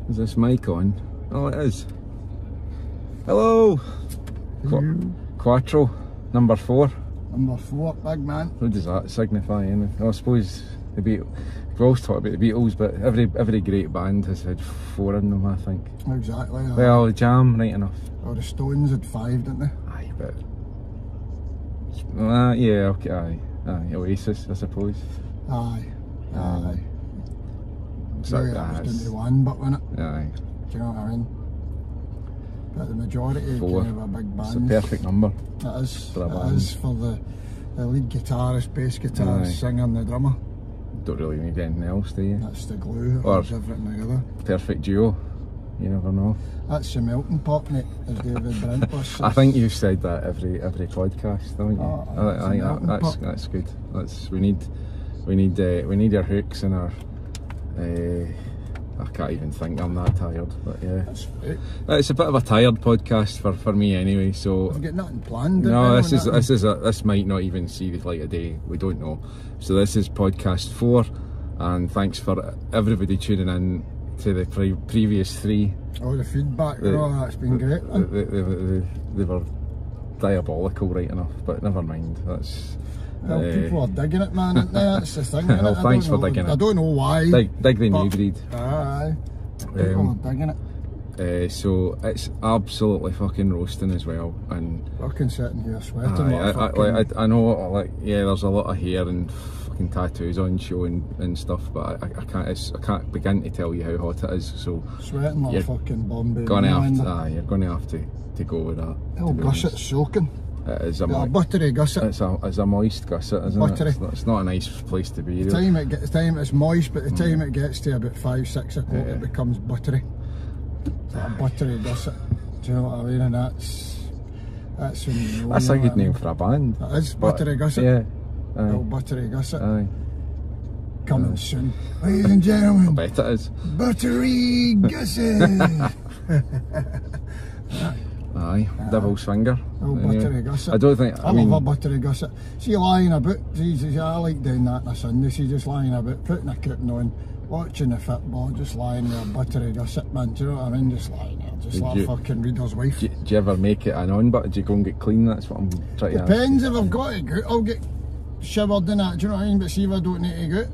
Is this mic on? Oh, it is. Hello! Quattro, number 4. Number 4, big man. What does that signify? I suppose the Beatles. We always talk about the Beatles, but every great band has had 4 in them, I think. Exactly. Well, the Jam, right enough. Well, the Stones had 5, didn't they? Aye, but yeah, okay, aye, Oasis, I suppose. Aye. So really, that was down to 1, but wasn't it? Aye. Do you know what I mean? But the majority 4. kind of a big band. It's a perfect number. It is. For a It band. is for the lead guitarist, bass guitarist, singer and the drummer. Don't really need anything else, do you? That's the glue that Or- holds everything together. Perfect duo. You never know. That's the melting pot, mate, as David Brent was. I think you've said that every podcast, haven't you? Oh, I think that's good. We need our hooks and our. I can't even think. I'm that tired, but yeah. That's right. It's a bit of a tired podcast for me anyway. So We've got nothing planned. no, this might not even see the light of day. We don't know. So this is podcast 4, and thanks for everybody tuning in to the previous 3. Oh, the feedback, that's been great. They were diabolical, right enough, but never mind. That's. Well, people are digging it, man, isn't they? That's the thing. Well, thanks for digging it. I don't know why. Dig the new breed. Aye. People are digging it. So it's absolutely fucking roasting as well, and Fucking sitting here sweating. I know, like, yeah, there's a lot of hair and fucking tattoos on show and stuff, but I can't begin to tell you how hot it is. So sweating like you're a fucking Bombay. you're gonna have to go with that. Oh, gusset's soaking. It is a buttery gusset. It's a moist gusset, isn't Buttery. it? It's not a nice place to be. The time it's moist, but the time it gets to about 5-6 o'clock, it becomes buttery. It's like a buttery gusset. Do you know what I mean? And that's when you know. That's a good name for a band. It is, buttery gusset. Yeah. Little buttery gusset. Aye. Coming soon, ladies and gentlemen. I bet it is. Buttery gusset. Aye, devil's finger. Oh, buttery gusset. I don't think. I love a buttery gusset. See, lying about. Jesus, I like doing that on a Sunday. See, just lying about, putting a curtain on, watching the football, just lying with a buttery gusset, man. Do you know what I mean? Just lying there, just like a fucking reader's wife. Do you ever make it an on button? Do you go and get clean? That's what I'm trying to ask. Depends if I've got to go. I'll get shivered in that. Do you know what I mean? But see, if I don't need to go,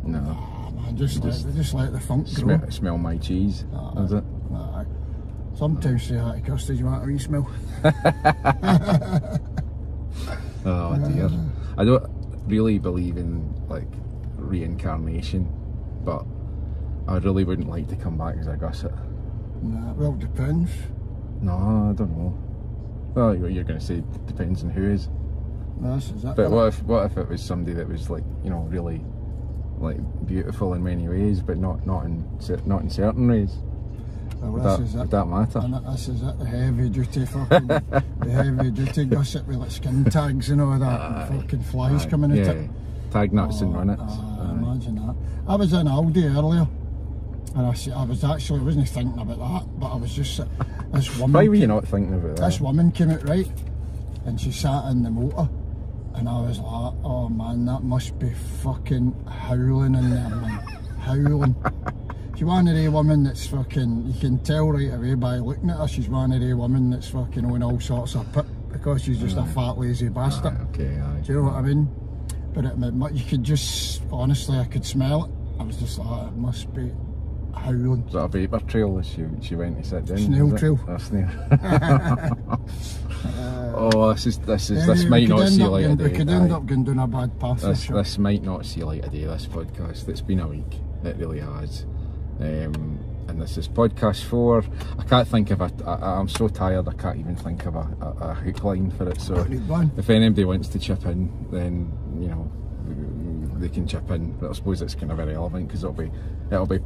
no. Nah, man, just let the funk grow. Smell my cheese. Is it? Aye. Sometimes say hi to custard, you want a wee smell. Oh dear. I don't really believe in like reincarnation, but I really wouldn't like to come back as a gusset. Nah, well, it depends. No, I don't know. Well, you're going to say it depends on who is. This is it. But what if it was somebody that was like, you know, really like beautiful in many ways, but not in certain ways? Well, would that matter? And this is it, the heavy duty fucking, the heavy duty gusset with like skin tags and all that, and fucking flies coming out it. Tag nuts and runnets. Imagine that. I was in Aldi earlier, and I wasn't thinking about that, but I was just, this woman. Why were you not thinking about that? This woman came out, right, and she sat in the motor, and I was like, oh man, that must be fucking howling in there, man, howling. She's one of the women that's fucking, you can tell right away by looking at her, she's one of the women that's fucking on all sorts of pip, because she's just a fat lazy bastard. Okay, do you know what I mean? But you could just, honestly, I could smell it. I was just like, it must be howling. Was that a vapour trail that she went to sit down? Snail trail. A snail. Oh, this might not see light of day. We could end up going down a bad path. This might not see light of day, this podcast. It's been a week. It really has. And this is podcast 4. I can't think of I'm so tired I can't even think of a hook line for it, so if anybody wants to chip in, then you know they can chip in, but I suppose it's kind of irrelevant because it'll be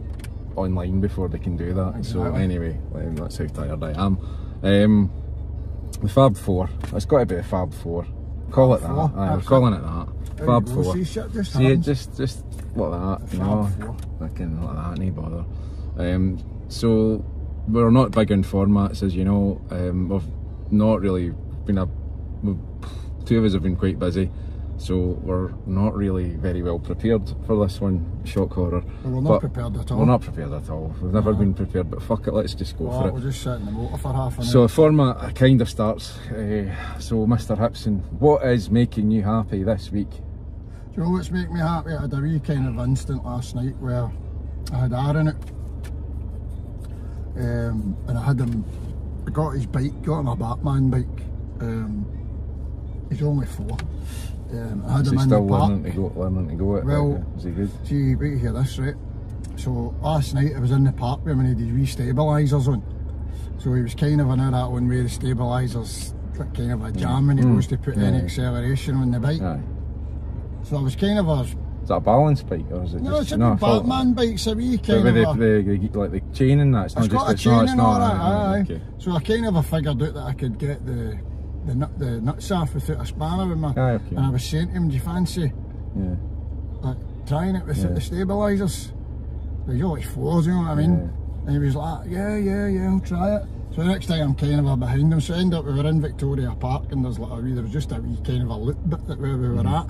online before they can do that. Exactly. So anyway, that's how tired I am. The Fab4, it's got to be the Fab4. Call it that. We're calling it that. Fab4. See it, just like that, you know. Fucking like that, no bother. So we're not big on formats, as you know. We've not really been two of us have been quite busy, So we're not really very well prepared for this one, shock horror. Well, we're not prepared at all. We're not prepared at all. We've never been prepared, but fuck it, let's just go for it. We'll just sit in the motor for half an hour. So the format kind of starts, so Mr. Hipson, what is making you happy this week? Do you know what's making me happy? I had a wee kind of instant last night where I had Aaron it. And I had him, I got his bike, got him a Batman bike. He's only 4. I had him in still the park. learning to go it. Well, is he good? See, wait to hear this, right? So last night I was in the park with him and he had his wee stabilisers on. So he was kind of under that one where the stabilisers kind of a jam and he goes to put any acceleration on the bike. Aye. So I was kind of a... Is that a balance bike or is it No, just... it's a Batman bike, it's a wee kind of like the chain and that, it's not just... just... Got a chain and all that, aye. okay. So I kind of figured out that I could get the nuts off without a spanner with my... Aye, okay. And I was saying to him, do you fancy like, trying it without the stabilisers? He's only 4, you know what I mean? Yeah. And he was like, yeah, I'll try it. So the next time I'm kind of behind him, so I ended up, we were in Victoria Park and there's like there was just a wee kind of a loop bit that where we were at.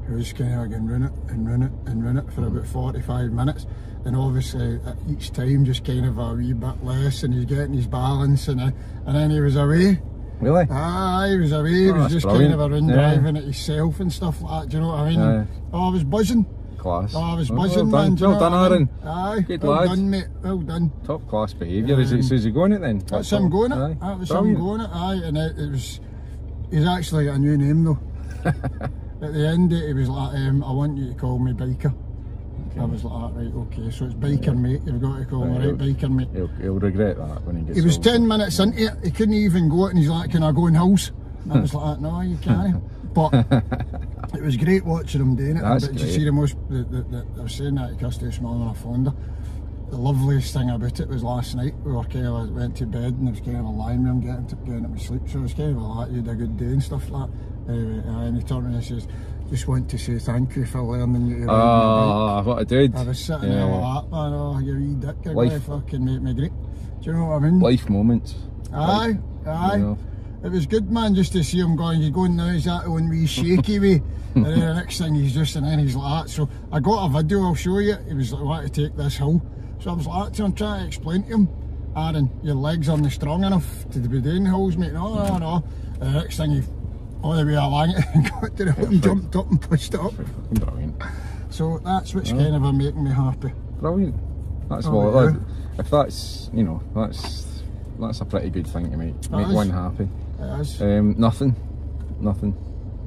He was kind of going run it for about 45 minutes. And obviously at each time just kind of a wee bit less and he's getting his balance and then he was away. Really? Aye, he was away, he was just brilliant. kind of around driving it himself and stuff like that, do you know what I mean? Oh, I was buzzing. Class. Oh, I was buzzing, well man. done, well done, Aaron. Aye, good well lad. done, mate. Well done. Top class behaviour. Is he going it then? That's him going it. That was him going it. Aye, and it was. He's actually got a new name though. At the end, he was like, "I want you to call me Biker." Okay. I was like, "Right, okay." So it's Biker mate. You've got to call me right, Biker mate. He'll regret that when he gets. He was 10 minutes into it. He couldn't even go it, and he's like, "Can I go in house?" And I was like, "No, you can't." But it was great watching him doing it. That's but great. You see the most, I was saying that to Kirsty this morning when I phoned her. The loveliest thing about it was last night we were kind of went to bed and there was kind of a line with him getting at my sleep. So it was kind of like you had a good day and stuff like that. Anyway, and he turned around and says, "Just want to say thank you for learning you to ride my bike." What a dude. I was sitting there like that, man. Oh, you wee dick, you're going to fucking make me great. Do you know what I mean? Life moments. Aye. You know. It was good, man, just to see him going, you're going now, is that one wee shaky way? And then the next thing he's just, and then he's like that. So I got a video, I'll show you. He was like, I want to take this hill. So I was like, I'm trying to explain to him, Aaron, your legs aren't strong enough to be doing hills, mate. No. And the next thing he, all the way along it, and got to the hill, he jumped up and pushed it up. Brilliant. So that's what's kind of making me happy. Brilliant. That's if that's, you know, that's a pretty good thing to make one happy. It is. Nothing.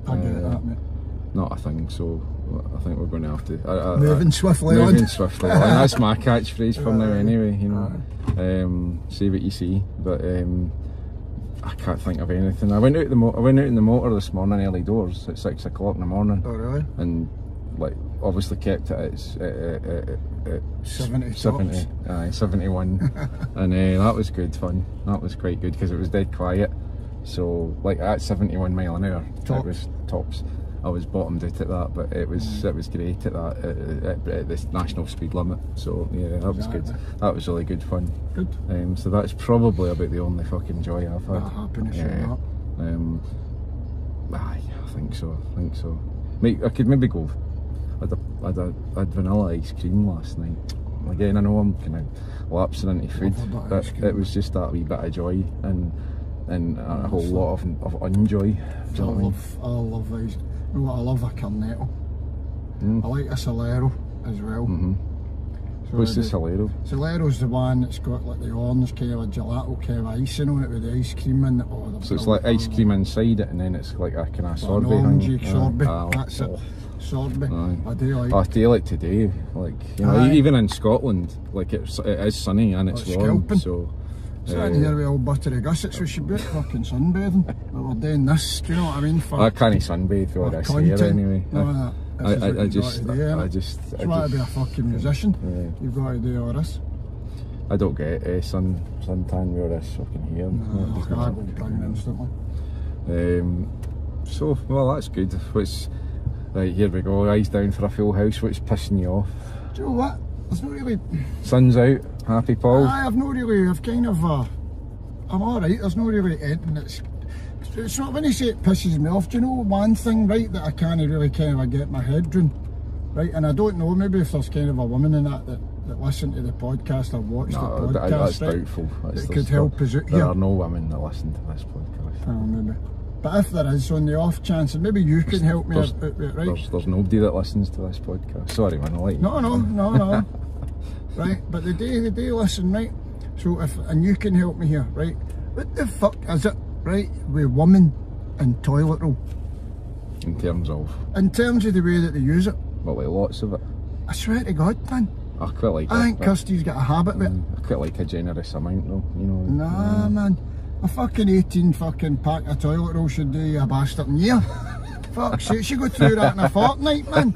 I get that, mate. Not a thing, so I think we're going to have to... Moving swiftly on. Moving swiftly on. That's my catchphrase from now anyway, you know. Say what you see, but I can't think of anything. I went out in the motor this morning, early doors, at 6 o'clock in the morning. Oh, really? And, like, obviously kept it at 70 71 and that was good fun. That was quite good because it was dead quiet, so like at 71 mile an hour it was tops. I was bottomed out at that, but it was great at that at this national speed limit, so yeah, that was good. That was really good fun. Good. So that's probably about the only fucking joy I've had. Happiness in that. Aye, I think so. Mate, I could maybe go. I had vanilla ice cream last night. Again, I know I'm kind of lapsing into food, but it was just that wee bit of joy and a whole lot of unjoy. I love ice. You know what, I love a cornetto. I like a Solero as well. So what's the Solero? Solero's the one that's got like the orange kind of a gelato kind of icing on it with the ice cream in it. So it's like ice cream inside it and then it's like a kind of sorbet. An orangey sorbet, that's it. Sorbet. I do like. A day like today, like you know, even in Scotland, like it is sunny and it's warm. Scalping. So sitting here with old buttery gussets, we should be out fucking sunbathing. But we're doing this, do you know what I mean? I can't sunbathe for this here anyway. No, I just want to be a fucking musician. You've got to do all this. I don't get suntan with this fucking hair. No, I go bang instantly. So well, that's good. Right, here we go, eyes down for a full house. What's pissing you off? Do you know what? There's not really... Sun's out, happy Paul? I've kind of... I'm alright, there's not really anything that's... it's not when you say it pisses me off. Do you know one thing, right, that I can't really kind of get my head round, right? And I don't know, maybe if there's kind of a woman in that listen to the podcast or watch the podcast, that's right? doubtful. It could help us out here. There are no women that listen to this podcast. Oh, maybe. But if there is, on the off chance, and maybe you can help me out with it, right? There's nobody that listens to this podcast. Sorry, man, I like you. No. Right, but they do listen, right? So and you can help me here, right? What the fuck is it, right, with women and toilet roll? In terms of the way that they use it. Well, like lots of it. I swear to God, man. I quite like it. I think Kirsty's got a habit with it. I quite like a generous amount though, you know. Nah, man. A fucking 18 fucking pack of toilet roll should do you a bastard in a year. Fuck sake, you go through that in a fortnight, man.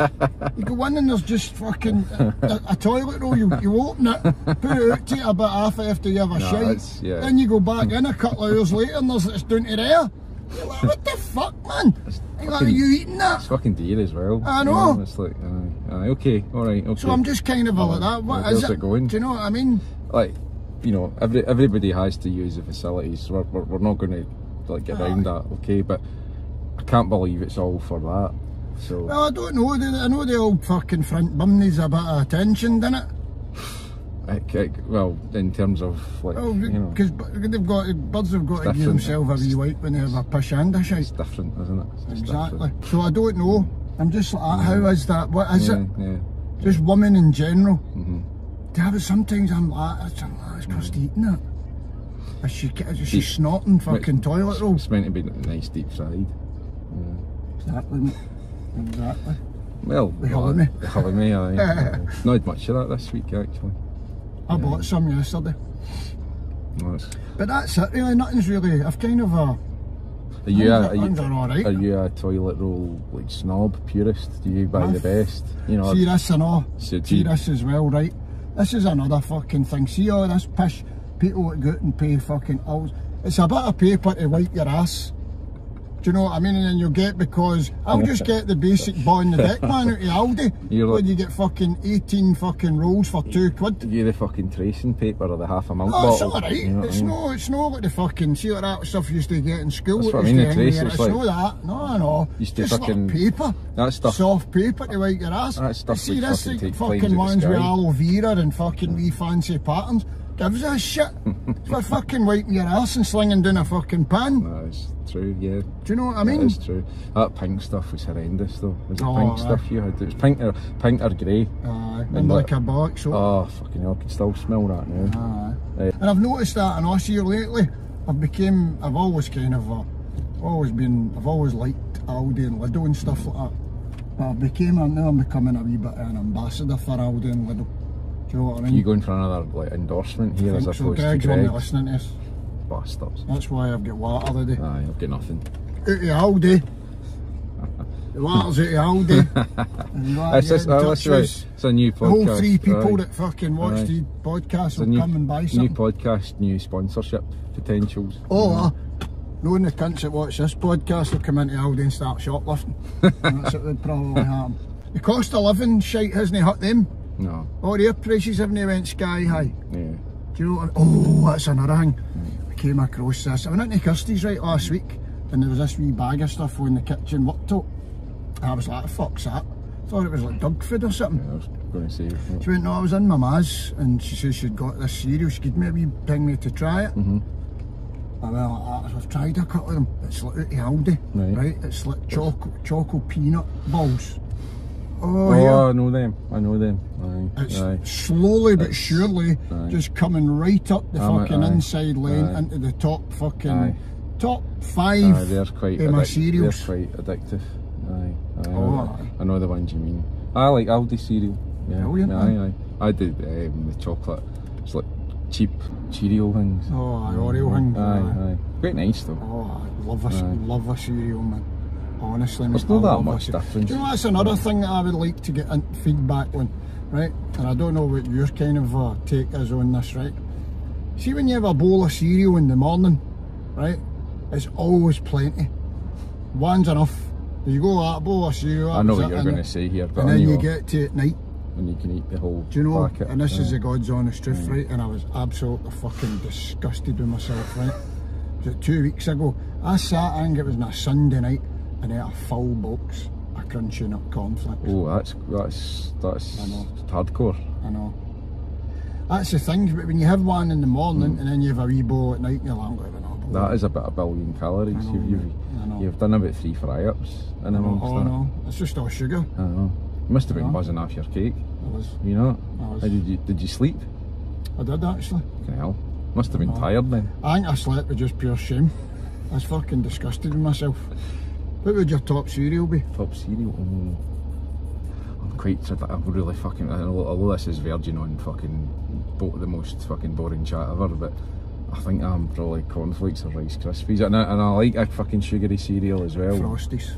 You go in and there's just fucking a toilet roll, you open it, put it out, take a bit off it after you have a shite. Yeah. Then you go back in a couple of hours later and it's down to there. You're like, what the fuck, man? Are you eating that? It's fucking dear as well. I know. You know, it's like, okay, alright, okay. So I'm just kind of like that. What is it? Going? Do you know what I mean? Like, you know, everybody has to use the facilities. We're not going to like get around that, okay? But I can't believe it's all for that. So. Well, I don't know. I know the old fucking front bum needs a bit of attention, doesn't it? Well, in terms of like, you know, because birds have got to give themselves a wee wipe when they have a pish and a shite. It's different, isn't it? It's exactly. Different. So I don't know. I'm just like, how is that? What is it? Yeah. Just women in general. Sometimes I'm like, it's Kirsty eating it. Is she snorting fucking toilet roll? It's meant to be nice deep fried. Exactly. Exactly. Well, the halloumi. Aye. Not had much of that this week actually. I bought some yesterday. Nice. But that's it really, nothing's really, I've kind of Are you a toilet roll like snob, purist? Do you buy the best? You know. See this and all. See this as well, right? This is another fucking thing. See all this pish people that go out and pay fucking hours. It's a bit of paper to wipe your ass. Do you know what I mean? And then you'll get, because I'll just get the basic boy in the deck man out of Aldi. When you get fucking 18 fucking rolls for £2. You the fucking tracing paper or the half a milk bottle. It's alright. You know it's not like the fucking, see like that stuff you used to get in school. That's what I mean, the tracing. It's not that. No. Used to just fucking like paper. That stuff. Soft paper to wipe your ass. That stuff. See this like fucking ones with aloe vera and fucking wee fancy patterns. Gives a shit. It's for fucking wiping your ass and slinging down a fucking pan. No, it's true, yeah. Do you know what I mean? It's true. That pink stuff was horrendous though. Was it pink stuff you had? It was pink or grey. Aye, and like a box soap. Oh, fucking hell, I can still smell that now. Aye. And I've noticed that, and also lately, I've always kind of, I've always liked Aldi and Lidl and stuff like that. But now I'm becoming a wee bit of an ambassador for Aldi and Lidl. Do you know what I mean? You going for another like endorsement here as opposed to Greg's? Only listening to us. Bastards. That's why I've got water today. Aye, I've got nothing. Out of Aldi. The water's out of Aldi. It's a new podcast. The whole 3 people that fucking watch the podcast will come and buy something. New podcast, new sponsorship potentials. Knowing the cunts that watch this podcast will come into Aldi and start shoplifting. And that's what would probably happen. The cost of living shite hasn't hurt them. No. All their prices haven't went sky high. Yeah. Do you know what I mean? Oh, that's another thing. I came across this. I went into Kirsty's right last week and there was this wee bag of stuff on the kitchen worktop. I was like, fuck's that? I thought it was like dog food or something. Yeah, I was going to say. She went, no, I was in my ma's and she said she'd got this cereal. She gave me a wee thing to try it. I went like that. I've tried a couple of them. It's like out of Aldi, right? It's like choco peanut balls. I know them. Aye. It's slowly but surely just coming right up the fucking inside lane into the top fucking top 5 they're quite of my cereals. They're quite addictive. I know the ones you mean. I like Aldi cereal. Yeah. Brilliant, aye. I did the chocolate. It's like cheap Cheerio things. Oreo things. Aye. Quite nice though. I love a cereal, man. Honestly, there's not that much difference. Do you know, that's another thing that I would like to get feedback on, right? And I don't know what your kind of take is on this, right? See, when you have a bowl of cereal in the morning, right? It's always plenty. One's enough. You go that bowl of cereal. I know what you're going to say here, but and then you get to at night. When you can eat the whole Do you know? packet. And this is the God's honest truth, right? And I was absolutely fucking disgusted with myself, right? 2 weeks ago, I sat, I think it was on a Sunday night, and ate a full box of crunchy nut cornflakes. Oh, that's I know. hardcore. I know. That's the thing, but when you have one in the morning and then you have a wee bowl at night, and you're like, I'm going to have a bowl. That is about 1 billion calories. I know, I know. You've done about 3 fry-ups in amongst that. Oh no, it's just all sugar. I know. You must have been buzzing off your cake. I was. You know? I was. Did you sleep? I did actually. Fucking hell. Must have been tired then. I think I slept with just pure shame. I was fucking disgusted with myself. What would your top cereal be? Top cereal? Oh. I'm really fucking, although this is verging on fucking the most fucking boring chat ever, but I think I'm probably cornflakes or Rice Krispies, and I like a fucking sugary cereal as well. Frosties.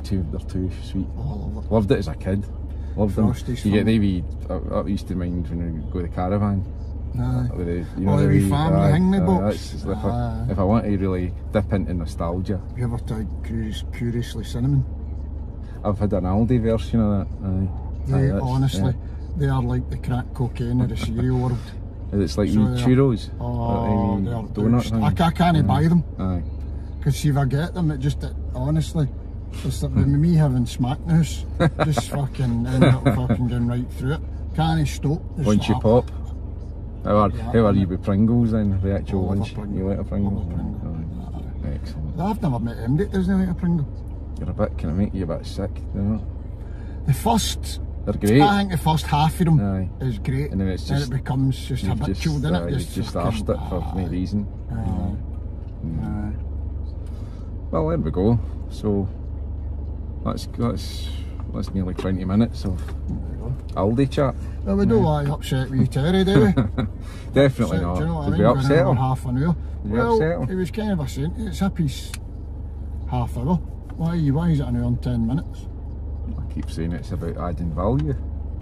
They're too sweet. Oh, I love it. Loved it as a kid. Loved them. Frosties. You get the wee, I used to mind when we go to the caravan. Aye. With the, The wee family hang me box. If I want to really dip into nostalgia. Have you ever tried Curiously Cinnamon? I've had an Aldi version of that. They honestly, they are like the crack cocaine of the cereal world. It's like wee churros. Oh, they are donut thing. I can't buy them. Aye. Because if I get them, honestly, it's like with me having smack news, just fucking end up fucking going right through it. Can't stop. Once you pop. How are you with Pringles then? The actual ones? You like a Pringles? Aye. Excellent. I've never met him that doesn't like a Pringle. You're a bit, can I make you a bit sick, you know? The first, they're great. I think the first half of them is great, and then it's just, it becomes just habitual, doesn't it? You've just arsed it for no reason. Well, there we go. So that's nearly 20 minutes of Aldi chat. Well, we don't want to upset wee Terry, do we? Definitely not. Do you know what Did I mean? we upset him? Half an hour. Did we upset him? It was kind of a saying, it's Hippy's half hour. Why is it an hour and 10 minutes? I keep saying it's about adding value,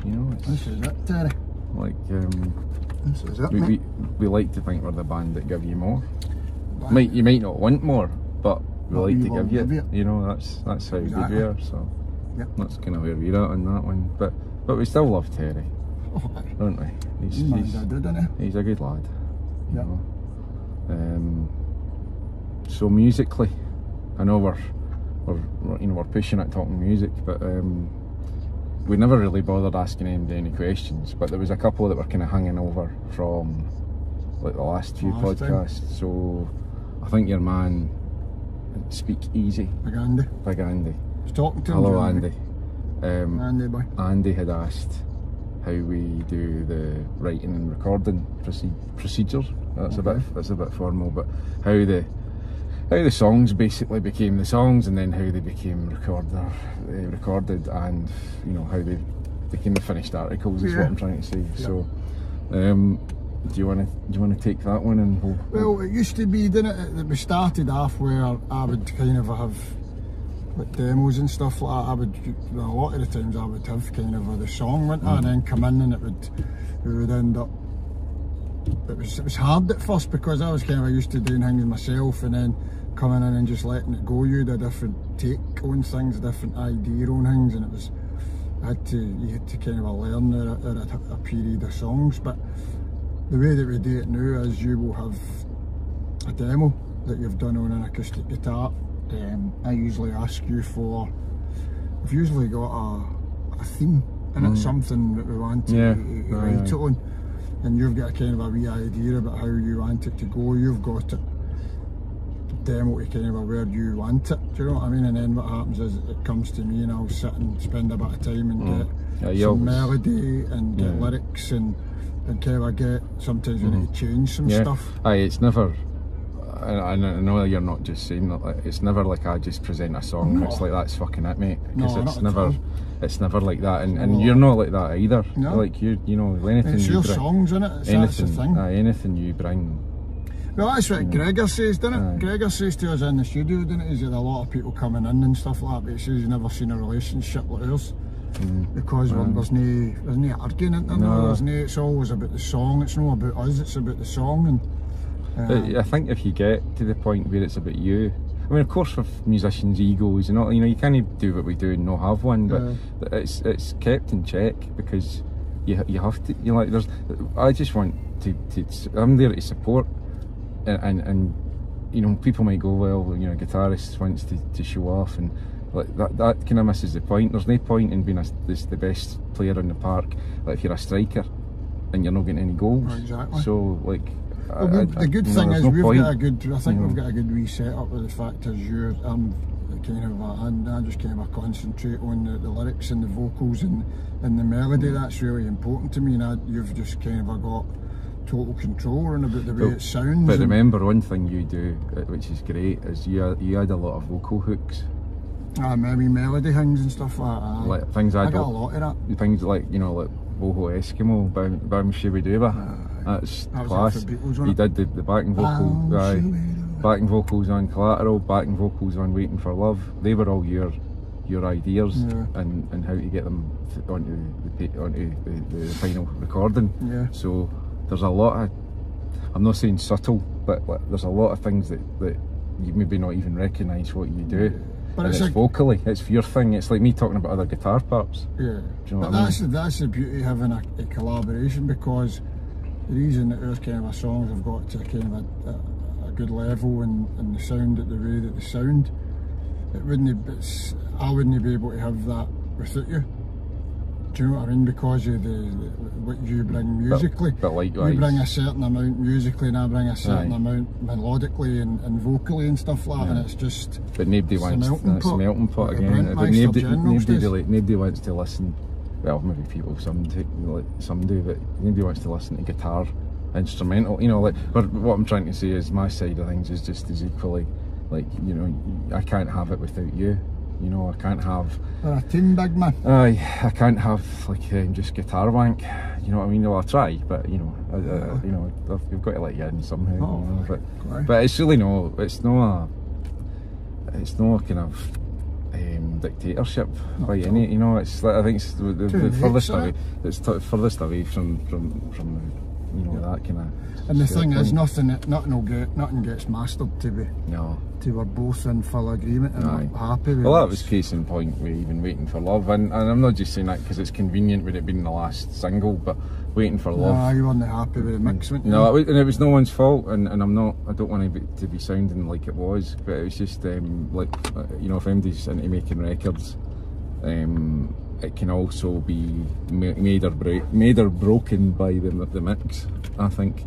you know. This is it, Terry. Like, this is it, we like to think we're the band that give you more. You might not want more, but we like to give you. You know, that's how good we are. So that's kind of where we're at on that one. But we still love Terry, don't we? He's a good lad. Yeah. So musically, I know we're pushing at talking music, but we never really bothered asking him any questions. But there was a couple that were kind of hanging over from like the last few podcasts. Time. So I think your man, Speak Easy, Big Andy. I was talking to him. Hello, Andy. Andy boy. Andy had asked how we do the writing and recording procedure. That's a bit formal, but how the songs basically became the songs, and then how they became recorded, and you know how they became the finished articles is what I'm trying to say. So do you want to take that one and well, it used to be, didn't it, that we started off where I would kind of have like demos and stuff like that. A lot of the times I would have kind of the song and then come in, and we would end up, it was hard at first because I was kind of used to doing things myself, and then coming in and just letting it go. You had a different take on things, a different idea on things, and it was you had to kind of learn a period of songs. But the way that we do it now is you will have a demo that you've done on an acoustic guitar. I usually ask you for, we've usually got a theme, and it's something that we want to write it on, and you've got a kind of a wee idea about how you want it to go. You've got it demo to kind of where you want it, do you know what I mean? And then what happens is it comes to me, and I'll sit and spend a bit of time and get some melody and get lyrics and kind of get, sometimes we need to change some stuff. Aye, it's never, I know you're not just saying that, it's never like I just present a song and it's like that's fucking it, mate, because it's never like that, and you're not like that either. Like you know, anything it's you your bring, songs, innit? That's the thing. Anything you bring. Well, that's what Gregor says, doesn't it? Gregor says to us in the studio, doesn't it? He's had a lot of people coming in and stuff like that, but he says he's never seen a relationship like ours. Because there's no arguing in there, it's always about the song, it's not about us, it's about the song. And I think if you get to the point where it's about you, I mean, of course with musicians' egos and all, you know, you can't do what we do and not have one, but it's kept in check, because you have to, you know, like I just want to I'm there to support and you know, people might go, well, you know, a guitarist wants to show off, and like that kind of misses the point. There's no point in being the best player in the park, like if you're a striker and you're not getting any goals. Exactly. So like, well, the good thing is we've got a good. I think we've got a good reset up with the fact is you're kind of I just kind of concentrate on the lyrics and the vocals and the melody. That's really important to me, and you've just kind of got total control and about the way it sounds. But remember, one thing you do, which is great, is you add a lot of vocal hooks. Maybe melody things and stuff like that. Like things I got a lot of that. Things like, you know, like Boho Eskimo, Bam Shibiduba. That's class. He did the backing vocal, backing vocals on Collateral, backing vocals on Waiting for Love. They were all your ideas and how to get them onto the final recording. Yeah. So there's a lot of, I'm not saying subtle, but there's a lot of things that you maybe not even recognise what you do. But it's vocally, it's your thing. It's like me talking about other guitar parts. Yeah. Do you know but that's the beauty of having a collaboration, because the reason that those kind of songs have got to kind of a good level and the sound at the way that they sound, I wouldn't be able to have that without you. Do you know what I mean? Because of what you bring musically. But likewise, you bring a certain amount musically, and I bring a certain amount melodically and vocally and stuff like that, and it's just. But nobody wants that melting pot again. But nobody wants to listen. Well, maybe people, some do, but nobody wants to listen to guitar instrumental. You know, like. But what I'm trying to say is my side of things is just as equally, like, you know, I can't have it without you. You know, I can't have. We're a team, big man. I can't have like just guitar wank. You know what I mean? Well, I try, but you know, you know, you've got to let you in somehow. You know? But it's really no. It's no kind of dictatorship by any. You know, it's like, I think it's the furthest away. It's furthest away from you know, that kind of. And the thing is, nothing gets mastered to be. No. To we're both in full agreement and I'm happy with. Well, that was case in point with even Waiting for Love, and I'm not just saying that because it's convenient with it being the last single, but Waiting for Love. No, you weren't happy with the mix, weren't you? No, and it was no one's fault, and I'm not. I don't want to be sounding like it was, but it was just like, you know, if anybody's into making records, it can also be made or broken by the mix, I think,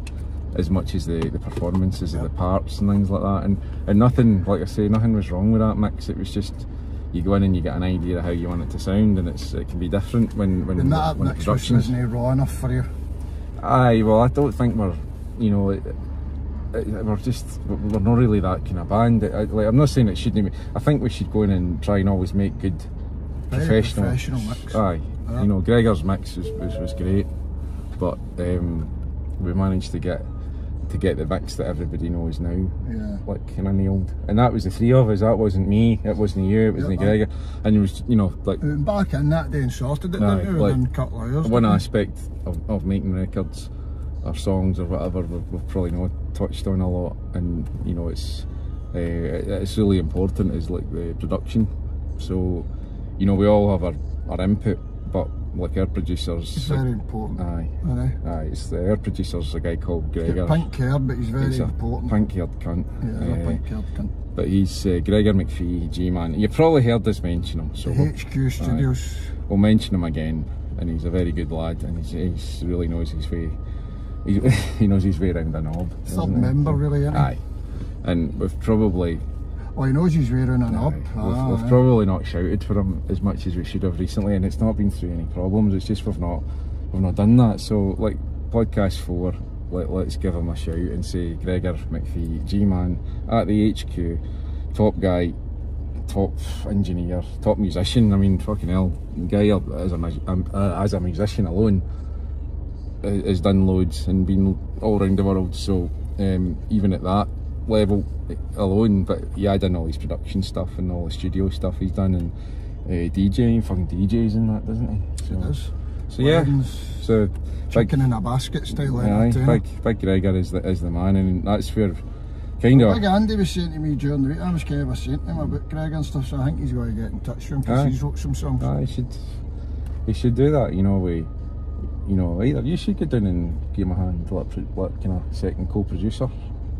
as much as the performances of the parts and things like that, and nothing, like I say, nothing was wrong with that mix. It was just, you go in and you get an idea of how you want it to sound, and it can be different when that when mix wasn't raw enough for you. Aye, well, I don't think we're, you know, we're not really that kind of band. Like, I'm not saying it shouldn't be. I think we should go in and try and always make good professional mix. Aye, you know, Gregor's mix was great, but we managed to get the mix that everybody knows now, like, kind of nailed. And that was the three of us. That wasn't me, it wasn't you, it wasn't Gregor. And it was, you know, like, back in that day and sorted it, didn't you? Like, a couple of years. One aspect of making records or songs or whatever we've probably not touched on a lot, and you know, it's really important, is like the production. So, you know, we all have our input, but like our producers, it's very important. Aye, it's our producer's a guy called Gregor. Pink haired, but he's very important. Pink haired cunt. Yeah, pink haired cunt. But he's Gregor McPhee, G-Man. You probably heard us mention him. So the HQ Studios. We'll mention him again, and he's a very good lad, and he really knows his way. He knows his way around a knob. Sub-member, really, isn't he? Aye, and we've probably. Oh, he knows he's wearing a knob. We've probably not shouted for him as much as we should have recently, and it's not been through any problems. It's just we've not done that. So, like, podcast 4, let's give him a shout and say Gregor McPhee, G-Man at the HQ, top guy, top engineer, top musician. I mean, fucking hell, the guy as a musician alone has done loads and been all around the world. So even at that level alone, but he add in all his production stuff and all the studio stuff he's done, and DJing, fucking DJs and that, doesn't he? So, he does. So yeah, so chicken in a basket style. Big Gregor is the man, and that's where kind of. Big Andy was saying to me during the week, I was kind of saying to him about Greg and stuff, so I think he's got to get in touch with him because he's wrote some songs. He should do that, you know. Either you should get down and give him a hand, like kind of second co-producer.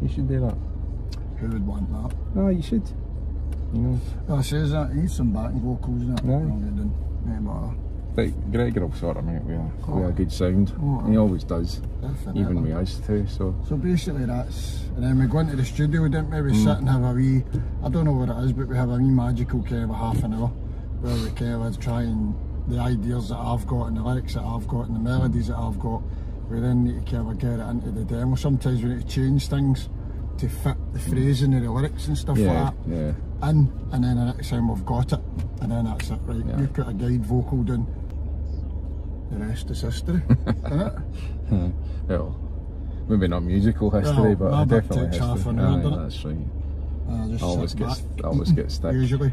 You should do that. who would want that? No, you should. You know. Well, says that, he needs some backing vocals in it. Yeah. But Gregor will sort him out with a good sound. He always does. Definitely. Even with us too, so. So basically that's, and then we go into the studio, didn't we? We sit and have a wee, I don't know what it is, but we have a wee magical kind of a half an hour where we kind of try and, the ideas that I've got and the lyrics that I've got and the melodies that I've got, we then need to kind of get it into the demo. Sometimes we need to change things to fit the phrasing of the lyrics and stuff like that. Yeah. And then the next time we've got it, and then that's it, right? Yeah. You put a guide vocal down, the rest is history, isn't it? Well, maybe not musical history, but my bit definitely takes history. half an hour, doesn't it? That's right. Just Always gets stuck. Usually.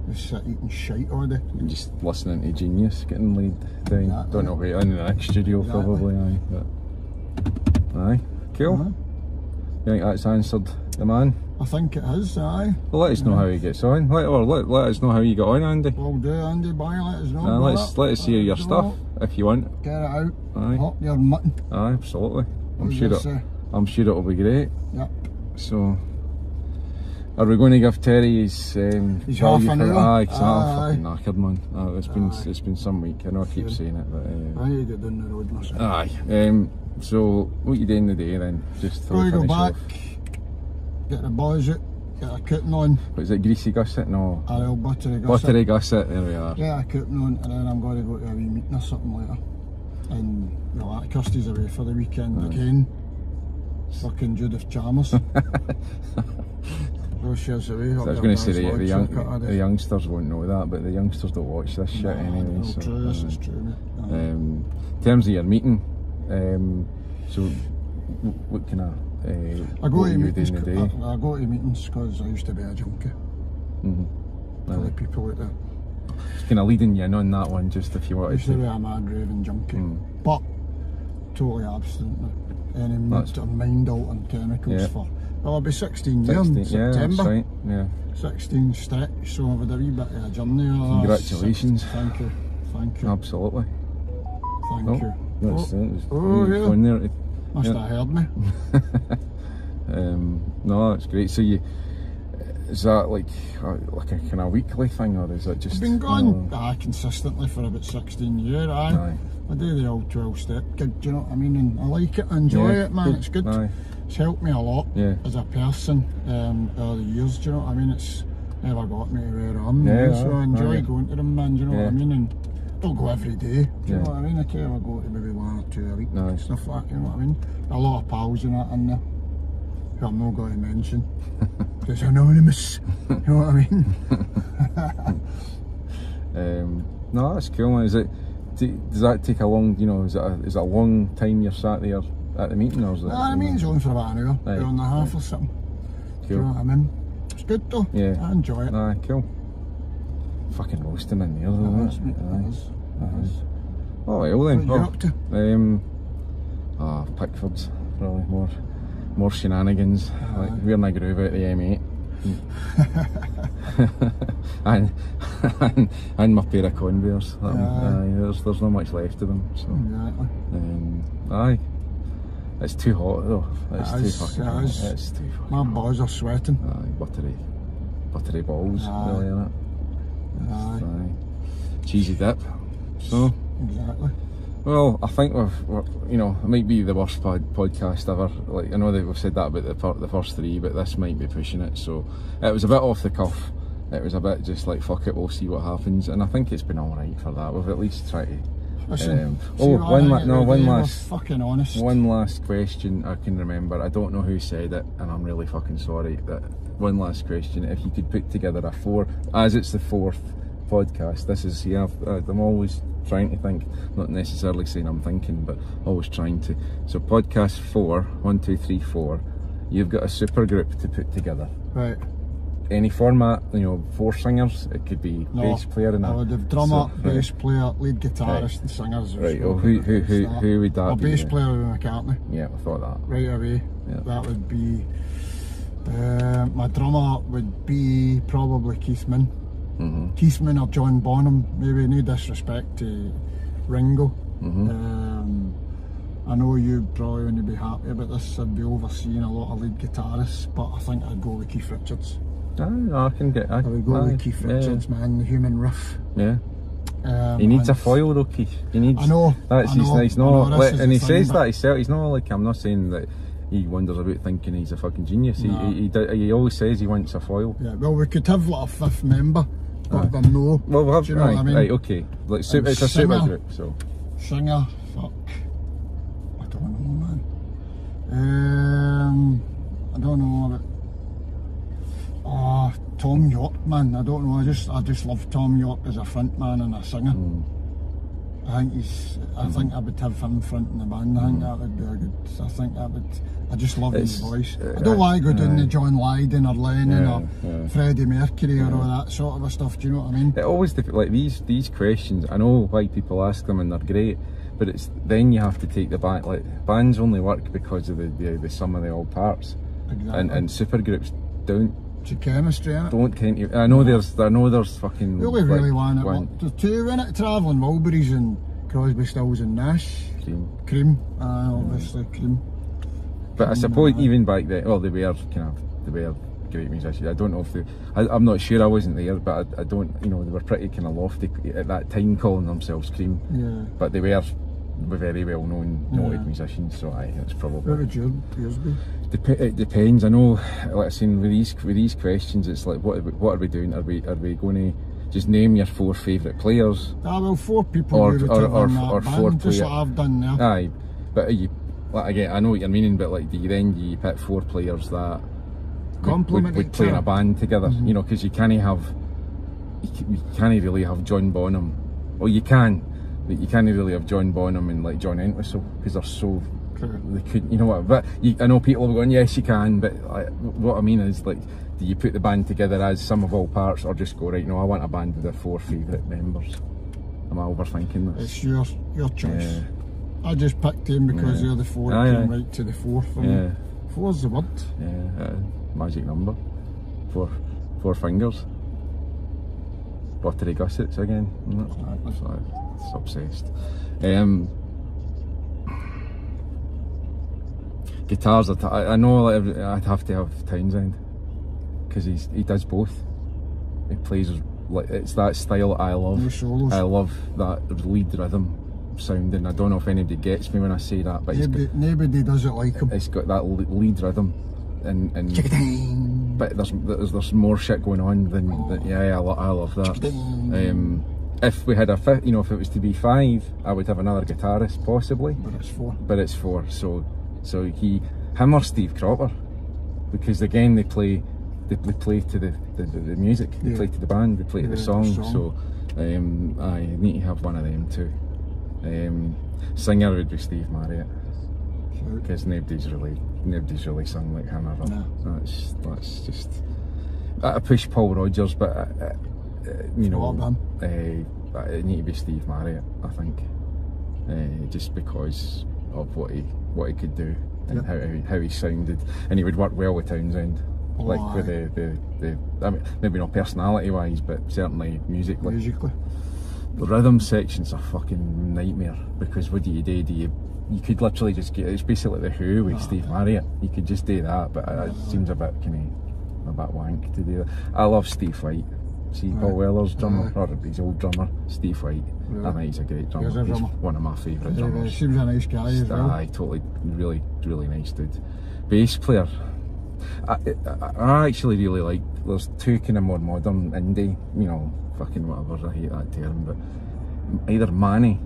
Just sit eating shite all day. Just listening to Genius getting laid down. Exactly. Don't know where in the next studio probably, aye. But aye, cool. You think that's answered the man? I think it is, aye. Well, let us know how he gets on. Let us know how you got on, Andy. Will do, Andy, bye, let us know. Let us hear your stuff if you want. Get it out. Aye. Hot your mutton. Aye, absolutely. I'm What sure it'll be great. Yep. So, are we going to give Terry his half an hour? Aye, because I'm fucking knackered, man. It's been some week. I know I keep saying it, but I need to get down the road myself. aye. So what you doing today then? Just to Go finish back, off. get the boys out, get a cooking on. Was it greasy gusset? No. I'll buttery gusset. Buttery gusset. There we are. Get a cooking on, and then I'm going to go to a wee meeting or something later. And well, Kirsty's away for the weekend again. Fucking Judith Chalmers. She's away. So I was going to say the youngsters won't know that, but the youngsters don't watch this shit anyway. So, this is true, mate. In terms of your meeting, so what kind of I go to meetings. Day? I go to meetings because I used to be a junkie. For the people out there. Just kind of leading you in on that one, just if you wanted I used to be a mad raving junkie, but totally abstinent now. Any mind altering chemicals for. Well, I'll be 16 years in September. Yeah, that's right. Yeah. 16 stretch, so I've had a wee bit of a journey. Congratulations. Thank you. Thank you. Absolutely. Thank you. There. Must have heard me. No, that's great. So is that like a kind of weekly thing, or is it just? I've been going consistently for about 16 years. I do the old 12-step gig, do you know what I mean? And I like it, I enjoy it, man. It's good. It's helped me a lot as a person over the years, do you know what I mean? It's never got me to where I am, so I enjoy going to them, man, do you know what I mean? And don't go every day, do you know what I mean? I tell you, I go to maybe 1 or 2 a week, stuff like that, you know what I mean? A lot of pals and that in there, who I'm not going to mention, because anonymous, you know what I mean? No, that's cool. Is it? Does that take a long? You know, is it a long time you're sat there at the meeting, or is it? No, the meeting's on for about an hour, hour and a half or something. Cool. Do you know what I mean? It's good though. Yeah, I enjoy it. Aye, cool. Fucking roasting in there, though. It is. Oh well then. What are you up to? Pickford's probably more shenanigans. Like we're in a groove out the M8. and my pair of conveyors. There's not much left of them. So aye, it's too hot though. It's too fucking hot. It's too fucking my balls are sweating. Buttery balls, really, innit? Aye. Cheesy dip. So exactly. Well, I think it might be the worst podcast ever. Like, I know that we've said that about the first 3, but this might be pushing it. So it was a bit off the cuff. It was a bit just like, fuck it, we'll see what happens. And I think it's been alright for that. We've at least tried to. Listen, fucking honest. One last question I can remember. I don't know who said it, and I'm really fucking sorry. That one last question. If you could put together as it's the 4th podcast, this is I'm always trying to think, not necessarily saying I'm thinking, but always trying to. So podcast 4, 1, 2, 3, 4, you've got a super group to put together. Right. Any format, 4 singers, it could be bass player and that. I would have drummer, bass player, lead guitarist and singers. Right, who would that be? A bass player would be McCartney. Yeah, I thought that. Right away. Yeah. That would be, my drummer would be probably Keithman. Keithman or John Bonham, maybe, no disrespect to Ringo. And know you probably wouldn't be happy about this. I'd be overseeing a lot of lead guitarists, but I think I'd go with Keith Richards. I can get. I would go with Keith Richards, man. The human riff. Yeah. He needs a foil though, Keith. He needs. I know. He's not. And he says that himself. He's not like, I'm not saying that he wanders about thinking he's a fucking genius. No. He always says he wants a foil. Yeah. Well, we could have like a fifth member, but there's no. Well, we'll have. Do you know what I mean? Right. Okay. Like it's a super group. So. Singer. Fuck. I don't know, man. I don't know. Oh, Tom York, man. I don't know. I just love Tom York as a front man and a singer. I think I would have him front in the band. I think that would be a good. I think that would. I just love his voice. I don't want to go down to John Lydon or Lennon or Freddie Mercury or all that sort of stuff. Do you know what I mean? It always like these questions. I know why people ask them and they're great, but it's then you have to take the band. Like bands only work because of the sum of the all parts. Exactly. And supergroups don't. It's a chemistry, innit? Don't tend to. I know there's fucking. We only really want it. There's two in it: Travelling Wilburys and Crosby, Stills and Nash. Cream. Obviously Cream. But I suppose even back then, well, they were great musicians. I don't know if they. I'm not sure. I wasn't there, but I don't. You know, they were pretty kind of lofty at that time, calling themselves Cream. Yeah. But they were very well known, noted musicians. So it's probably. What would yours be? It depends. I know. Like I said, with these questions, it's like what are we doing? Are we going to just name your 4 favourite players? Well, 4 people or 4 players. Just like I've done there. Aye, but again, I know what you're meaning, but like, do you pick 4 players that would play in a band together? You know, because you can't really have John Bonham. Well, you can, but you can't really have John Bonham and like John Entwistle because they're so. They couldn't, you know what? But I know people are going, yes, you can. But what I mean is, like, do you put the band together as sum of all parts, or just go right? No, I want a band with their 4 favourite members. Am I overthinking this? It's your choice. Yeah. I just picked them because they're the 4 that came right to the 4th. Yeah. 4's the word. Yeah, magic number. 4 fingers. Buttery gussets again. It's obsessed. Guitars, I know like, I'd have to have Townsend because he does both. He plays like it's that style I love. No solos. I love that lead rhythm sound, and I don't know if anybody gets me when I say that, but nobody does it like him. It's got that lead rhythm, and but there's more shit going on than I love that. If we had if it was to be 5, I would have another guitarist possibly. But it's 4. So him or Steve Cropper, because again they play to the music, they play to the band, they play to the song. So I need to have one of them too. Singer would be Steve Marriott, because nobody's really sung like him ever. No. That's just. I push Paul Rodgers, but it need to be Steve Marriott, I think, just because of what he could do and how he sounded, and he would work well with Townsend, with the I mean, maybe not personality wise, but certainly musically. The rhythm section's a fucking nightmare, because what do? You could literally just get, it's basically the Who with Steve Marriott. You could just do that, but it seems a bit wank to do that. I love Steve White. See Paul Weller's drummer, or his old drummer, Steve White. I think he's a great drummer. He's one of my favourite drummers. He seems a nice guy as well. Aye, totally, really nice dude. Bass player. I actually really like, there's 2 kind of more modern indie, fucking whatever, I hate that term, but either Manny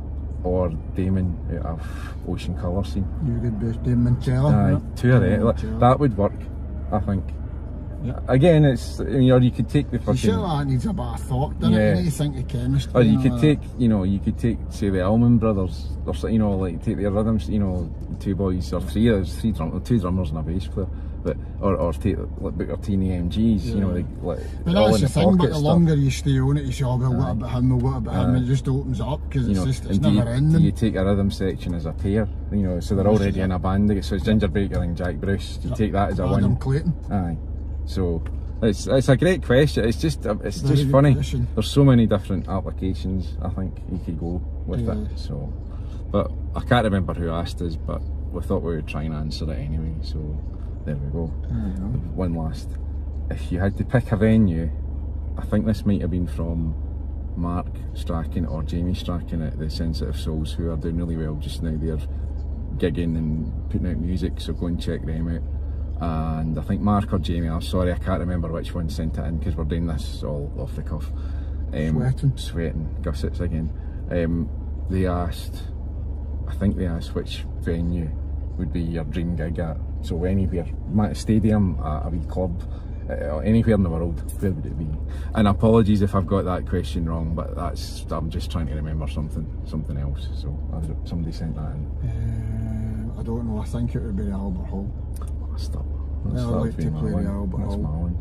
or Damon out of Ocean Colour Scene. You could be Damon Teller. Aye, 2 of them. That would work, I think. Yep. Again, it's, you could take the fucking. Sure, that needs a bit of thought, doesn't it? You need to think of chemistry. Or you could take, say, the Allman Brothers, or like take their rhythms, 2 boys or 3. There's 2 drummers and a bass player, but or take like Booker T and the MGs, But that's the thing. But the longer you stay on it, you say, "Oh, well, what about him? What about him?" And it just opens up, because it's never ending. Do you take a rhythm section as a pair? So they're already in a band. So it's Ginger Baker and Jack Bruce. Do you take that as a one? Clayton. Aye. So it's a great question. It's just funny. There's so many different applications I think you could go with it. So But I can't remember who asked us, but we thought we would try and answer it anyway, so there we go. One last. If you had to pick a venue, I think this might have been from Mark Strachan or Jamie Strachan at the Sensitive Souls, who are doing really well just now. They're gigging and putting out music, so go and check them out. And I think Mark or Jamie, I'm sorry I can't remember which one sent it in because we're doing this all off the cuff. Sweating gussets again. They asked, I think they asked which venue would be your dream gig at. So anywhere, a stadium, a wee club, anywhere in the world, where would it be? And apologies if I've got that question wrong, but I'm just trying to remember something else. So somebody sent that in. I don't know, I think it would be the Albert Hall. Stop. I like to play the Albert Hall. That's my one.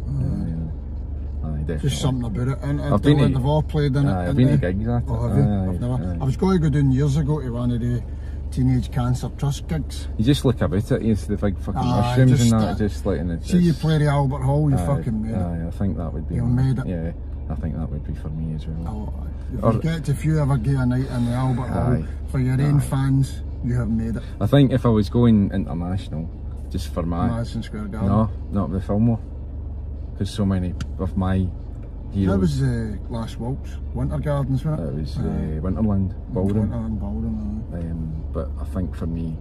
Aye, definitely. Just something about it. And I've been to, they've all played in it. I've been to gigs at it. Oh, have you? I've never. I was going to go down years ago to one of the Teenage Cancer Trust gigs. You just look about it, you see the big fucking mushrooms and that, just like in it. See you play the Albert Hall, you fucking made it. Aye, I think that would be. You made it. Yeah, I think that would be for me as well. Oh, if you ever get a night in the Albert Hall for your own fans, you have made it. I think if I was going international, just for my Madison Square Garden. No, not the Fillmore, because so many of my heroes. That was Last Waltz, Winter Gardens, wasn't it? It was Winterland, Ballroom. Winterland, Ballroom. But I think for me,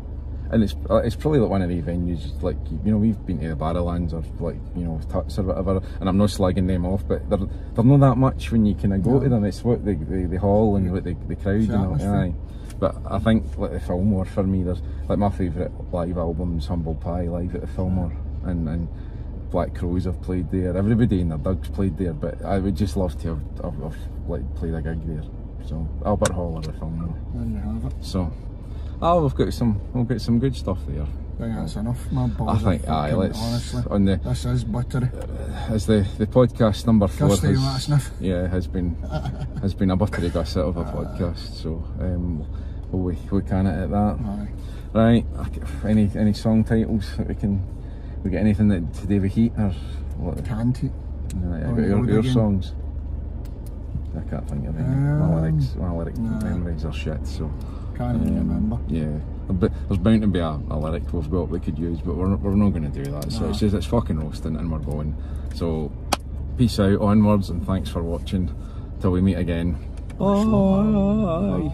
and it's probably like one of the venues, like, you know, we've been to the Barrowlands or like, you know, Tuts or whatever, and I'm not slagging them off, but they're not that much when you kind of go to them. It's what the hall and what the crowd, you know. Aye. But I think like the Fillmore for me, there's like my favourite live albums, Humble Pie live at the Fillmore, and Black Crows have played there. Everybody in their Dugs played there, but I would just love to have like played a gig there. So Albert Hall or the Fillmore. There you have it. So we've got some good stuff there. I think that's enough, man. I think let's honestly, on the this is buttery. As the podcast number 4 has been a buttery gusset of a podcast. So we can it at that. Aye. Right, any song titles that we get anything that to do with heat or what? Can't heat. Your songs. I can't think of any. My lyric memories are shit. So can't even remember. Yeah, but there's bound to be a lyric we've got we could use, but we're not going to do that. So it's fucking roasting and we're going. So peace out, onwards, and thanks for watching. Till we meet again. Bye.